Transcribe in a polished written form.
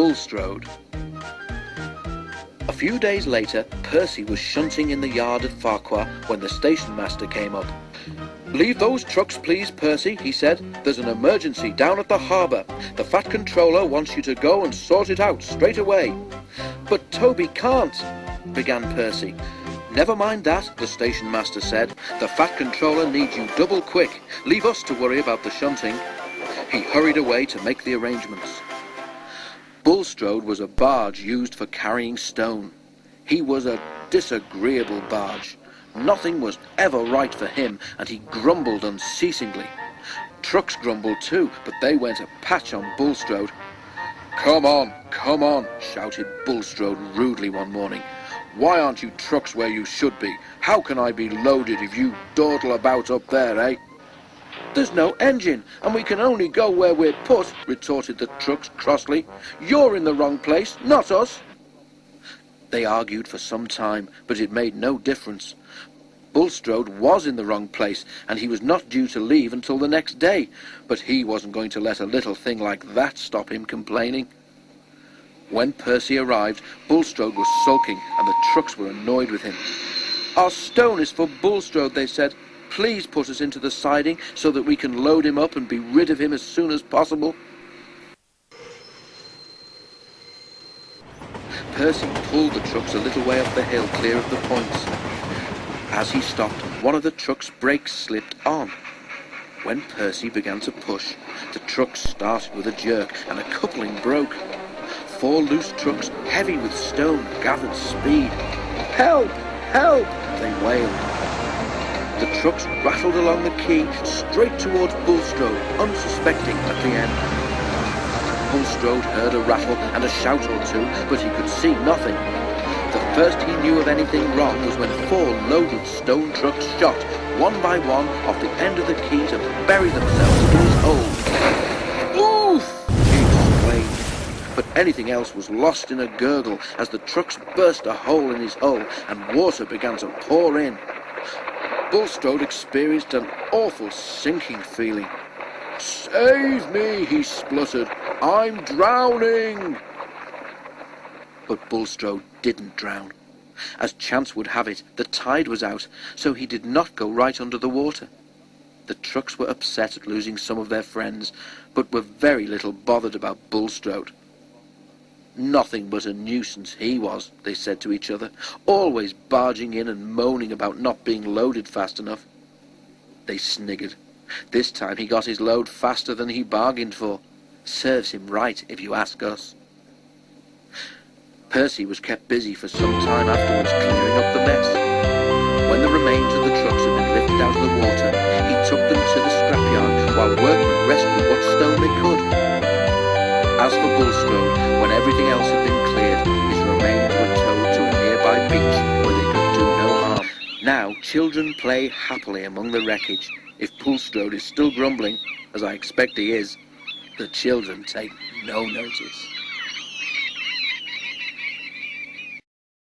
Bulstrode. A few days later, Percy was shunting in the yard at Farquhar when the station master came up. "Leave those trucks, please, Percy," he said. "There's an emergency down at the harbour. The Fat Controller wants you to go and sort it out straight away." "But Toby can't," began Percy. "Never mind that," the station master said. "The Fat Controller needs you double quick. Leave us to worry about the shunting." He hurried away to make the arrangements. Bulstrode was a barge used for carrying stone. He was a disagreeable barge. Nothing was ever right for him, and he grumbled unceasingly. Trucks grumbled too, but they went a patch on Bulstrode. Come on," shouted Bulstrode rudely one morning. "Why aren't you trucks where you should be? How can I be loaded if you dawdle about up there, eh?" "There's no engine, and we can only go where we're put," retorted the trucks crossly. "You're in the wrong place, not us." They argued for some time, but it made no difference. Bulstrode was in the wrong place, and he was not due to leave until the next day, but he wasn't going to let a little thing like that stop him complaining. When Percy arrived, Bulstrode was sulking, and the trucks were annoyed with him. "Our stone is for Bulstrode," they said. "Please put us into the siding so that we can load him up and be rid of him as soon as possible." Percy pulled the trucks a little way up the hill, clear of the points. As he stopped, one of the truck's brakes slipped on. When Percy began to push, the trucks started with a jerk, and a coupling broke. 4 loose trucks, heavy with stone, gathered speed. "Help! Help!" they wailed. The trucks rattled along the quay, straight towards Bulstrode, unsuspecting at the end. Bulstrode heard a rattle and a shout or two, but he could see nothing. The first he knew of anything wrong was when 4 loaded stone trucks shot, one by one, off the end of the quay to bury themselves in his hole. "Oof!" he exclaimed. But anything else was lost in a gurgle as the trucks burst a hole in his hull and water began to pour in. Bulstrode experienced an awful sinking feeling. "Save me," he spluttered. "I'm drowning." But Bulstrode didn't drown. As chance would have it, the tide was out, so he did not go right under the water. The trucks were upset at losing some of their friends, but were very little bothered about Bulstrode. "Nothing but a nuisance he was," they said to each other, "always barging in and moaning about not being loaded fast enough." They sniggered. This time he got his load faster than he bargained for. Serves him right, if you ask us. Percy was kept busy for some time afterwards clearing up the mess. When the remains of the trucks had been lifted out of the water, he took them to the scrapyard while workmen rescued what stone they could. As for Bulstrode, when everything else had been cleared, his remains were towed to a nearby beach where they could do no harm. Now children play happily among the wreckage. If Bulstrode is still grumbling, as I expect he is, the children take no notice.